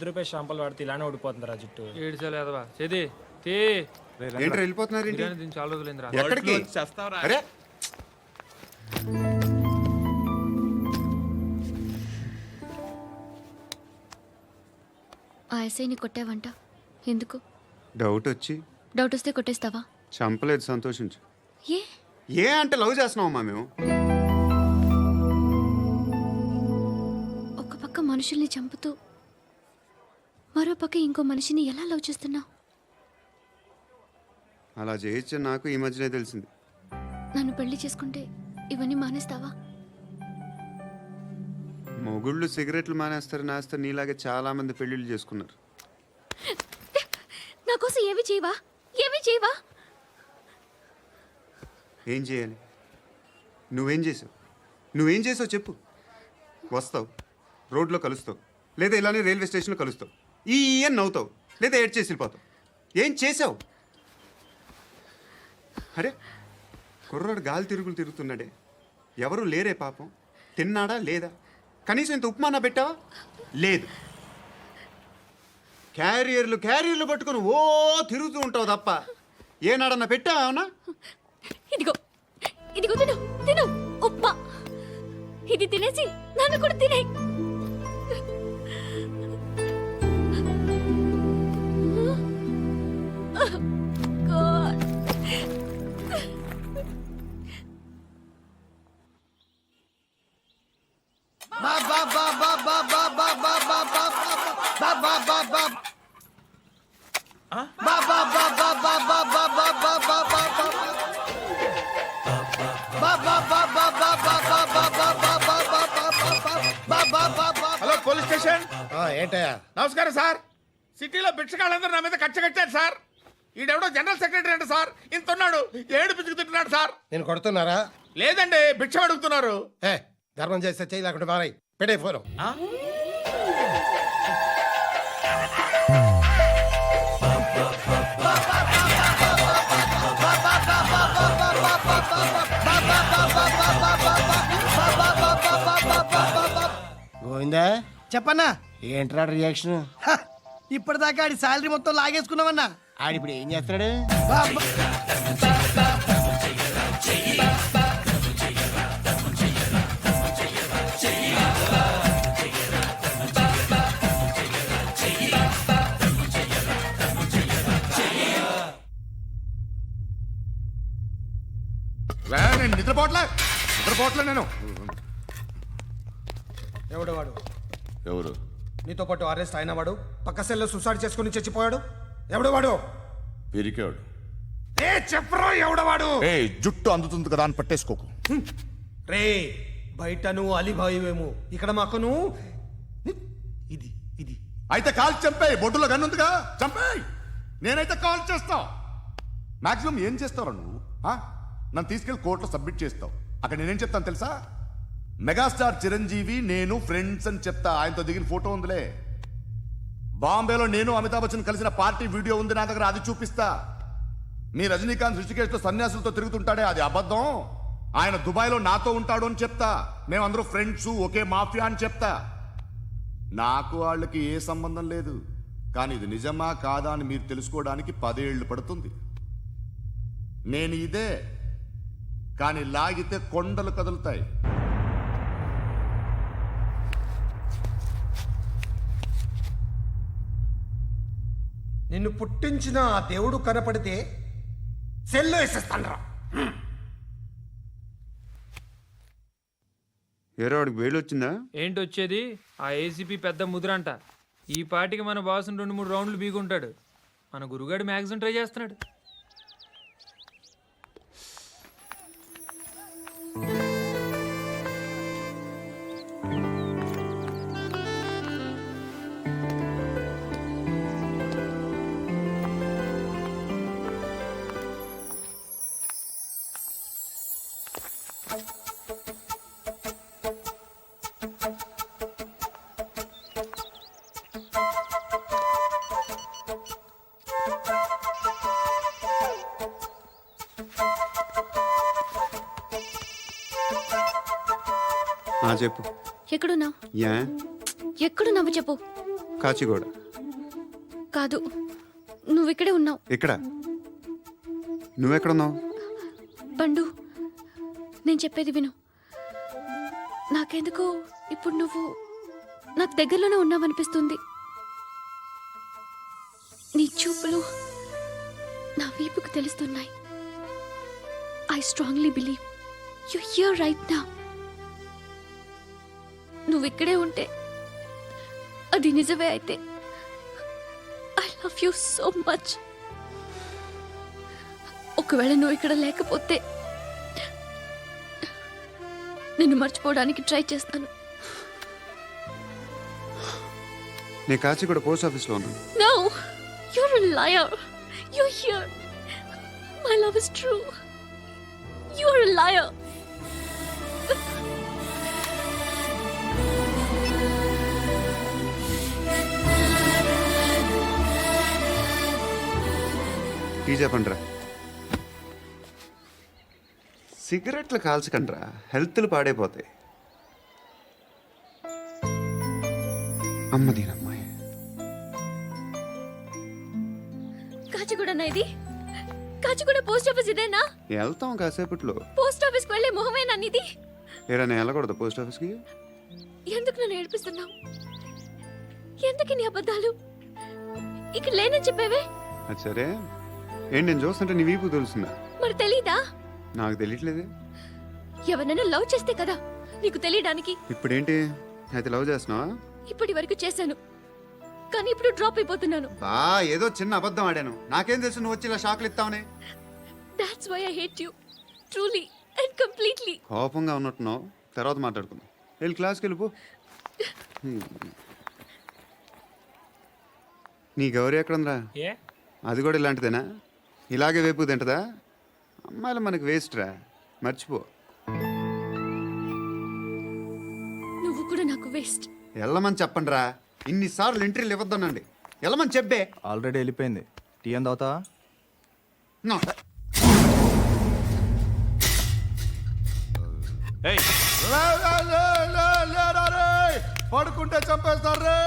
రூపాయి షాంపూలు వాడితే ఇలానే ఓడిపోతుందిరా జుట్టు. ఏడ్చాలి అదవా చేది తీ ఏంటి వెళ్ళిపోతున్నారు ఏంటి? బిర్యానీ తిని చాలా రోజులైందిరా. ఎక్కడికి? అరే ఆ ఎస్ఐని కొట్టావంట ఎందుకు? డౌట్ వచ్చి. డౌట్ వస్తే కొట్టేస్తావా? చంపలేదు, సంతోషించు. ఏ ఏ అంటే లవ్ చేస్తున్నామమ్మా మేము. ఒక పక్క మనుషుల్ని చంపుతూ మరో పక్క ఇంకో మనిషిని ఎలా లవ్ చేస్తున్నావు? అలా చేయొచ్చు నాకు ఈ మధ్యనే తెలిసింది. నన్ను పెళ్లి చేసుకుంటే ఇవన్నీ మానేస్తావా? మొగుళ్ళు సిగరెట్లు మానేస్తారు, నేస్తారు. నీలాగే చాలా మంది పెళ్లిళ్ళు చేసుకున్నారు. నా కోసం ఏమి చేయవా? ఏమి చేయవా? ఏం చేయాలి? నువ్వేం చేసావు? నువ్వేం చేసావు చెప్పు. వస్తావు, రోడ్లో కలుస్తావు, లేదా ఇలానే రైల్వే స్టేషన్లో కలుస్తావు, ఈ అని నవ్వుతావు, లేదా ఏడ్ చేసి వెళ్ళిపోతావు. ఏం చేసావు? అరే కుర్రాడు గాలి తిరుగులు తిరుగుతున్నాడే, ఎవరు లేరే పాపం. తిన్నాడా లేదా? కనీసం ఇంత ఉప్మానా పెట్టావా? లేదు. క్యారియర్లు పట్టుకుని ఓ తిరుగుతూ ఉంటావు తప్ప ఏనాడన్నా పెట్టావా? అవునా? ఇదిగో ఇదిగో తిను తిను ఉప్మా. ఇది తినేసి నన్ను కూడా తినే. Hello police station. ఏంటయ్యా? నమస్కారం సార్. సిటీలో భిక్షగాళ్ళందరూ నా మీద కట్టారు సార్. ఈడెవడో జనరల్ సెక్రటరీ అంట సార్. ఇంత ఉన్నాడు, ఏడు పిచ్చుకు తింటున్నాడు సార్. నేను కొడుతున్నారా? లేదండి, భిక్ష అడుగుతున్నారు. ఏ ధర్మం చేస్తే చెయ్యి, లేకుండా మారాయి. పెట్టే ఫోను. గోవిందా చెప్పన్నా. ఏంట్రా రియాక్షన్? ఇప్పటిదాకా ఆడి శాలరీ మొత్తం లాగేసుకున్నావన్నా. ఆడిప్పుడు ఏం చేస్తున్నాడు? నేను నిద్రపోవట్లే నేను. ఎవడు వాడు? ఎవరు? నీతో పాటు అరెస్ట్ అయిన వాడు, పక్క సెల్లో సూసైడ్ చేసుకుని చచ్చిపోయాడు. ఎవడు వాడు? పిరికాడు. ఏ చెప్పరా ఎవడవాడు? ఏ జుట్టు అందుతుంది కదా అని పట్టేసుకోకు. రే బయట నువ్వు అలీబాయివేమో, ఇక్కడ మాకు నువ్వు ఇది ఇది. అయితే కాల్ చంపేయి. బొడ్డులో గన్నుందిగా, చంపేయి. నేనైతే కాల్ చేస్తా. మాక్సిమం ఏం చేస్తావు నువ్వు? నన్ను తీసుకెళ్లి కోర్టులో సబ్మిట్ చేస్తావు. అక్కడ నేనేం చెప్తాను తెలుసా? మెగాస్టార్ చిరంజీవి నేను ఫ్రెండ్స్ అని చెప్తా. ఆయనతో దిగిన ఫోటో ఉందిలే. బాంబేలో నేను అమితాబ్ బచ్చన్ కలిసిన పార్టీ వీడియో ఉంది నా దగ్గర, అది చూపిస్తా. మీ రజనీకాంత్ ఋషికేశ్తో సన్యాసులతో తిరుగుతుంటాడే, అది అబద్ధం. ఆయన దుబాయ్లో నాతో ఉంటాడు అని చెప్తా. మేమందరూ ఫ్రెండ్స్, ఒకే మాఫియా అని చెప్తా. నాకు వాళ్ళకి ఏ సంబంధం లేదు. కానీ ఇది నిజమా కాదా అని మీరు తెలుసుకోవడానికి 10 ఏళ్ళు పడుతుంది. నేను ఇదే, కానీ లాగితే కొండలు కదులుతాయి. నిన్ను పుట్టించిన ఆ దేవుడు కనపడితే సెల్లో వేసేస్తానరా. ఏరో వాడికి వేలు వచ్చిందా? ఏంటి వచ్చేది? ఆ ఏసీపీ పెద్ద ముద్రంట. ఈ పాటికి మన బాసుని 2-3 రౌండ్లు బీగుంటాడు. మన గురుగాడు మ్యాక్సిమం ట్రై చేస్తున్నాడు. చెప్పు. ఎక్కడున్నావు? యా ఎక్కడున్నావు చెప్పు. కాచిగూడ. కాదు, నువ్వు ఇక్కడే ఉన్నావు. ఇక్కడ నువ్వెక్కడున్నావు? పండు, నేను చెప్పేది విను. నాకెందుకో ఇప్పుడు నువ్వు నాకు దగ్గరలోనే ఉన్నావనిపిస్తుంది. నీ చూపులు నా వీపుకు తెలుస్తున్నాయి. I strongly believe you here right now. నువ్వు ఇక్కడే ఉంటే అది నిజమే అయితే I love you so much. ఒకవేళ నువ్వు ఇక్కడ లేకపోతే నిన్ను మర్చిపోవడానికి ట్రై చేస్తాను. నేను కాచిగూడ పోస్ట్ ఆఫీస్లో ఉన్నాను. No, you're a liar. You're here. My love is true. You're a liar. Tea చెప్పండిరా. సిగరెట్లు కాల్చకండ్రా, హెల్త్లు పాడైపోతాయి. అమ్మదీనమ్మాయి. కాచిగూడనా ఇది? కాచిగూడ పోస్ట్ ఆఫీస్ ఇదేనా? వెళ్తాం కాసేపట్లో. పోస్ట్ ఆఫీస్ కి వెళ్ళే మొహమేనా నీది? ఏరా నేను వెళ్ళకూడదు పోస్ట్ ఆఫీస్కి? ఎందుకు నన్ను ఏడిపిస్తున్నావు? ఎందుకు నీ అబద్ధాలు? ఇక్కడ లేనని చెప్పేవే. అది సరే, ఏంటి నేను చూస్తుంటే నీ వీపు తెలుస్తుందా? మరి తెలీదా? నాకు తెలియట్లేదే. ఎవరైనా లవ్ చేస్తే కదా నీకు తెలియడానికి. ఇప్పుడేంటి అయితే లవ్ చేస్తున్నావా? ఇప్పటి వరకు చేశాను, కానీ ఇప్పుడు డ్రాప్ అయిపోతున్నాను. ఏదో చిన్న అబద్ధం ఆడాను. నాకేం తెలుసు నువ్వు వచ్చి ఇలా షాక్లు ఇస్తావని. That's why I hate you. Truly and completely. కోపంగా ఉన్నట్టున్నావు, తర్వాత మాట్లాడుకుందాం. వెళ్ళి క్లాస్కి వెళ్ళిపో. నీ గౌరీ ఎక్కడుందా? ఏ అది కూడా ఇలాంటిదేనా? ఇలాగే వేపు తింటదా? అమ్మాయిలు మనకి వేస్ట్ రా, మర్చిపో. నువ్వు కూడా నాకు వేస్ట్. వెళ్ళమని చెప్పండి రా. ఇన్నిసార్లు ఎంట్రీలు ఇవ్వద్దనండి. వెళ్ళమని చెప్పే. ఆల్రెడీ వెళ్ళిపోయింది. టీ అని తాగుతావా? నో. పడుకుంటే చంపేస్తారు రే.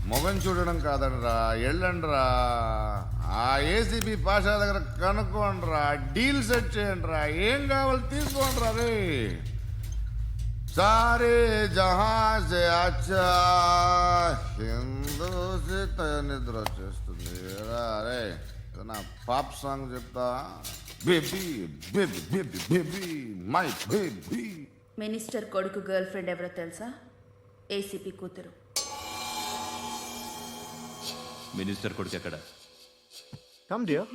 మొగం చూడడం కాదండ్రా, వెళ్ళండ్రా. ఆ ఏసీబీ పాషా దగ్గర కనుక్కోండ్రా, డీల్ సెట్ చేయండిరా, ఏం కావాలి తీసుకోండిరా రే. సారే జహా సే అచ్చా హిందూ సే నిద్ర వచ్చేస్తుంది రే. నా పాప్ సాంగ్ చెప్తా. Baby baby baby baby my baby. Minister కొడుకు గర్ల్ ఫ్రెండ్ ఎవరో తెలుసా? ఏసీపీ కూతురు. మినిస్టర్ కొడుకు ఎక్కడ? Come dear.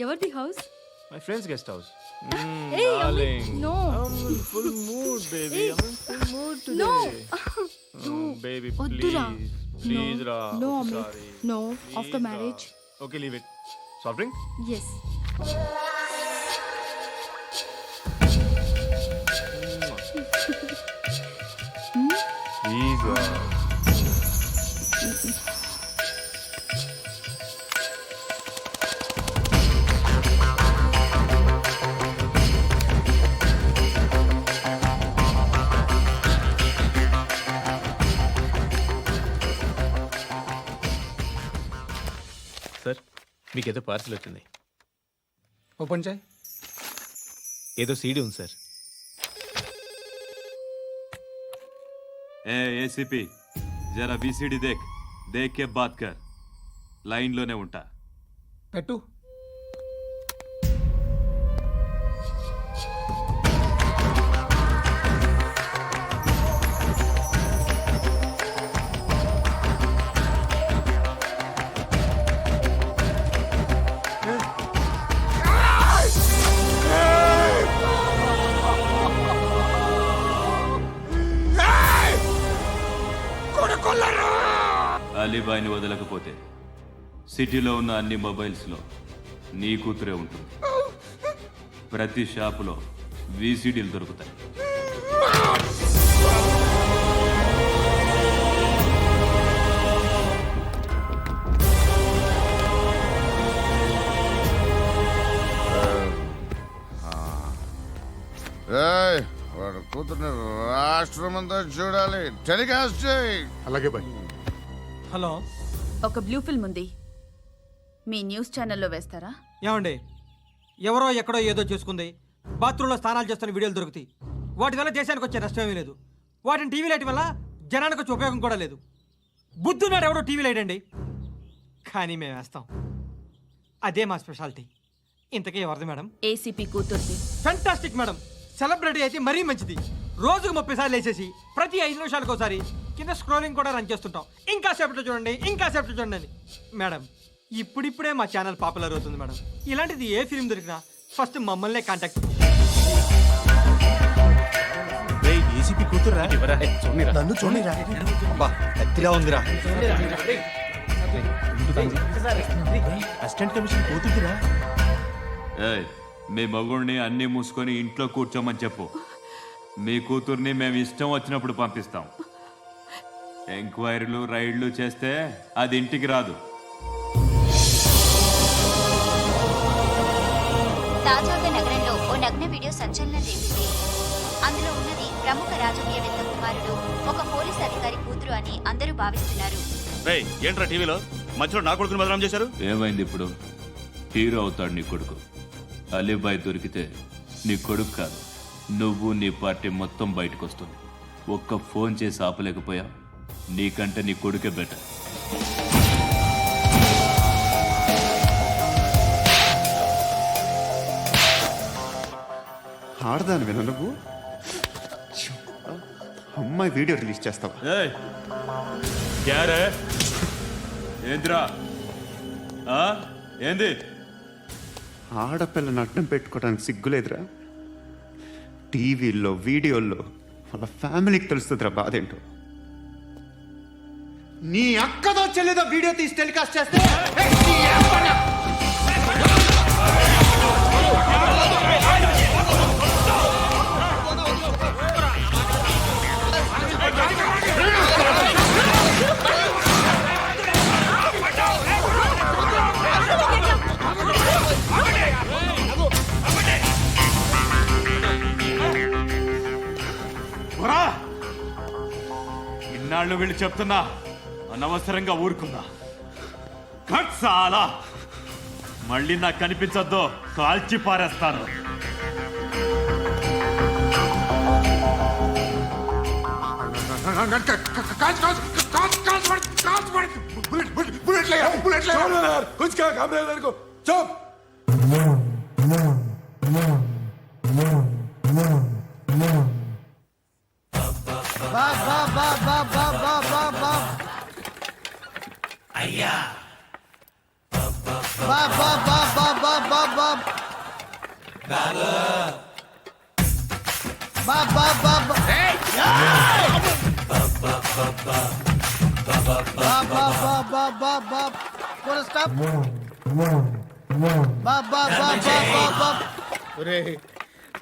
ఎవరిది house? My friends guest house. No. Full mood baby. Full mood No. Baby వద్దురా. ప్లీజ్ రా. No, Amit. No. After marriage. Okay leave it. Soft drink? Yes. Please రా. Sir, మీకేదో parcel వచ్చింది. Open చేయి. ఏదో CD ఉంది sir. ACP జరా VCD దేక్, దేక్ కే bath కర్. లైన్లోనే ఉంటా. పెట్టు. అలీబాయిని వదలకపోతే సిటీలో ఉన్న అన్ని మొబైల్స్లో నీ కూతురే ఉంటుంది. ప్రతి షాపులో వీసీడీలు దొరుకుతాయి. వాడు కూతుర్ని రాష్ట్రం అంతా చూడాలి. టెలికాస్ట్ చేయి. అలాగే బాయ్. హలో ఒక బ్లూ ఫిల్మ్ ఉంది, మీ న్యూస్ ఛానల్లో వేస్తారా? ఏమండి, ఎవరో ఎక్కడో ఏదో చేసుకుంది, బాత్రూంలో స్నానాలు చేస్తున్న వీడియోలు దొరుకుతాయి. వాటి వల్ల దేశానికి వచ్చే నష్టమేమీ లేదు. వాటిని టీవీ లైట్ వల్ల జనానికి వచ్చే ఉపయోగం కూడా లేదు. బుద్ధున్నాడు ఎవడో టీవీ లైట్ అండి, కానీ మేము వేస్తాం. అదే మా స్పెషాలిటీ. ఇంతకీ ఎవరిది మేడం? ఏసీపీ కూతుర్ది. Fantastic madam. సెలబ్రిటీ అయితే మరీ మంచిది. రోజుకు 30 సార్లు వేసేసి ప్రతి 5 నిమిషాలకు ఒకసారి కింద స్క్రోలింగ్ కూడా రన్ చేస్తుంటాం. ఇంకా సేపట్లో చూడండి, ఇంకా సేపట్లో చూడండి అని. మేడం, ఇప్పుడిప్పుడే మా ఛానల్ పాపులర్ అవుతుంది మేడం. ఇలాంటిది ఏ ఫిల్మ్ దొరికినా ఫస్ట్ మమ్మల్నే కాంటాక్ట్. ఏసీపీ కూతురా? నన్ను చూడరా కత్తిలా ఉందిరా. అసిస్టెంట్ కమిషన్ కూతురురా? ఏయ్, మీ మగుడిని అన్నీ మూసుకొని ఇంట్లో కూర్చోమని చెప్పు. మీ కూతుర్ని మేము ఇష్టం వచ్చినప్పుడు పంపిస్తాం. ఎంక్వైరీలు రైడ్లు చేస్తే అది ఇంటికి రాదు. తాజాగా నగరంలో ఓ నగ్న వీడియో సంచలనం రేపింది. అందులో ఉన్నది ప్రముఖ రాజకీయవేత్త కుమారుడు, ఒక పోలీస్ అధికారి కూతురు అని అందరూ భావిస్తున్నారు. ఏంట్రా టీవీలో మధ్యలో నా కొడుకుని బదనాం చేశారు? ఏమైంది ఇప్పుడు? హీరో అవుతాడు నీ కొడుకు. అలీబాయ్ దొరికితే నీ కొడుకు కాదు, నువ్వు నీ పార్టీ మొత్తం బయటకు వస్తుంది. ఒక్క ఫోన్ చేసి ఆపలేకపోయా, నీకంటే నీ కొడుకే బెటర్. ఆడదాని విన నువ్వు అమ్మాయి వీడియో రిలీజ్ చేస్తావా? ఏంద్రా ఏంది? ఆడపిల్లని అడ్డం పెట్టుకోవడానికి సిగ్గులేదురా? టీవీల్లో వీడియోల్లో వాళ్ళ ఫ్యామిలీకి తెలుస్తుందిరా బాధ ఏంటో. నీ అక్కదో చెల్లిదో వీడియో తీసి టెలికాస్ట్ చేస్తే ఇన్నాళ్ళు వీళ్ళు చెప్తున్నా అనవసరంగా ఊరుకున్నా. చాలా మళ్ళీ నాకు కనిపించొద్దు, కాల్చి పారేస్తాను.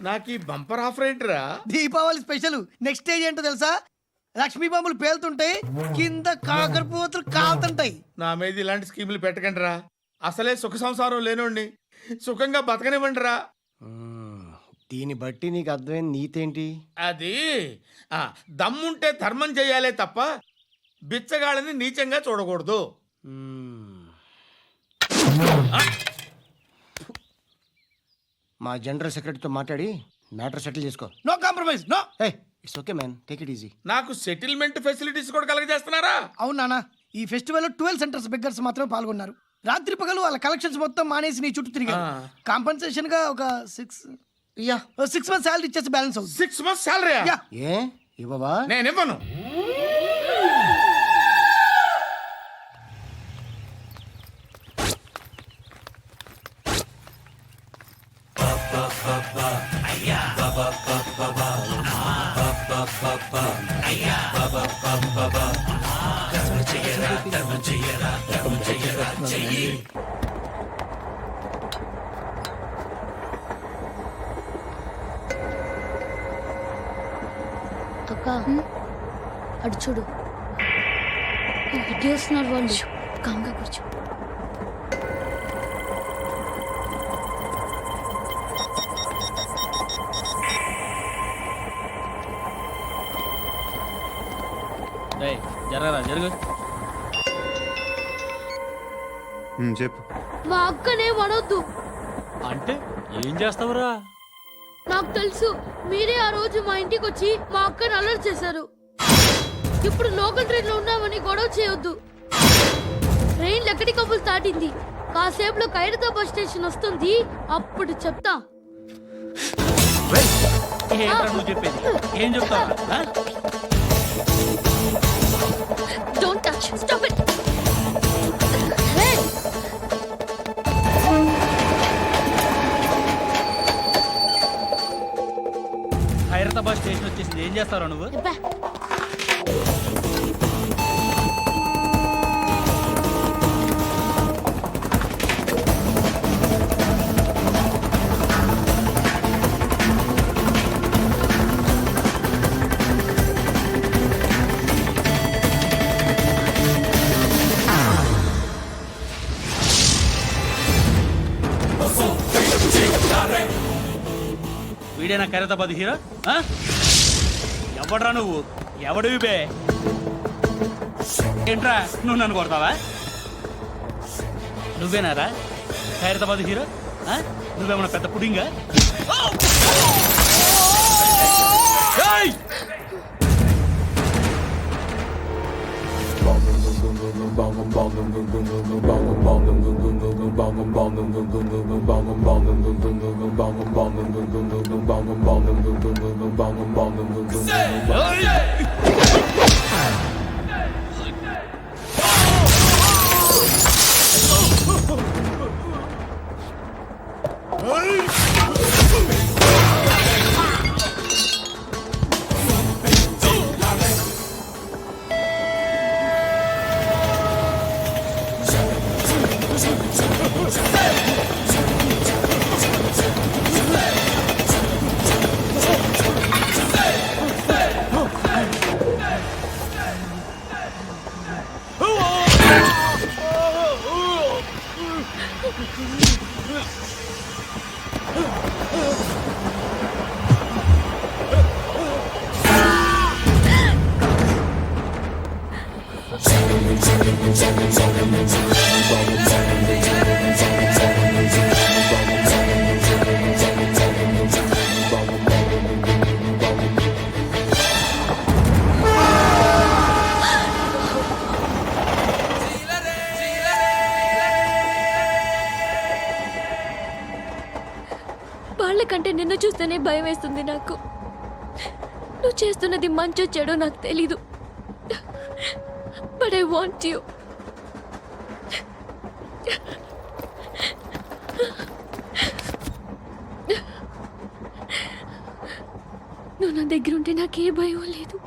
నాకు ఈ బంపర్ ఆఫర్ ఏంటిరా? దీపావళి స్పెషల్. నెక్స్ట్ స్టేజ్ ఏంటో తెలుసా? లక్ష్మీ బాంబులు పేలుతుంటాయి, కింద కాకరపోతులు కాలుతుంటాయి. నా మీద ఇలాంటి స్కీములు పెట్టకండి రా. అసలే సుఖ సంసారం లేనోండి, సుఖంగా బతకనివ్వండి రా. దీన్ని బట్టి నీకు అర్థమైన నీతేంటి? అది దమ్ముంటే ధర్మం చేయాలే తప్ప బిచ్చగాళ్ళని నీచంగా చూడకూడదు. మా జనరల్ సెక్రటరీతో మాట్లాడి మ్యాటర్ సెటిల్ చేసుకో. No compromise, no. It's okay man, take it easy. నాకు సెటిల్మెంట్ ఫెసిలిటీస్ కూడా కలగజేస్తున్నారా? అవును నాన్న, ఈ ఫెస్టివల్ 12 సెంటర్స్ బెగ్గర్స్ మాత్రమే పాల్గొన్నారు. రాత్రి పగలు వాళ్ళ కలెక్షన్స్ మొత్తం మానేసి నీ చుట్టూ తిరిగారు. కాంపన్సేషన్ గా ఒక 6 months సాలరీ ఇచ్చేసి బ్యాలెన్స్ అవుతుంది. 6 months సాలరీ ఏ ఇవ్వవా? నేను ఇవ్వను. అక్క, అటు చూడు, ఇటు వస్తున్నారు వాళ్ళు. కామ్గా కూర్చో. జరుగు. చెప్పు. మా అక్కనే వడొద్దు. అంటే ఏం చేస్తావురా? నాకు తెలుసు, మీరే ఆ రోజు మా ఇంటికి వచ్చి మా అక్కని అలర్ట్ చేశారు. ఇప్పుడు లోకల్ ట్రైన్ లో ఉన్నామని గొడవ చేయొద్దు. ట్రైన్ లక్కడి కబుల్ దాటింది. కాసేపులో ఖైరతాబాద్ స్టేషన్ వస్తుంది, అప్పుడు చెప్తా. నువ్వు చెప్పేది ఏం చెప్తావు? Don't touch, stop it. Khairatabad station వచ్చేసింది, ఏం చేస్తావు నువ్వు? వీడేనా ఖైరతాబాద్ హీరో? ఎవడ్రా నువ్వు? ఎవడివి బే? ఏంట్రా నువ్వు నన్ను కొడతావా? నువ్వేనారా ఖైరతాబాద్ హీరో? నువ్వేమన్నా పెద్ద పుడింగా? వాళ్ళకంటే నిన్ను చూస్తేనే భయం వేస్తుంది నాకు. నువ్వు చేస్తున్నది మంచో చెడో నాకు తెలీదు, బట్ ఐ వాంట్ యూ. నువ్వు నా దగ్గర ఉంటే నాకే భయం లేదు.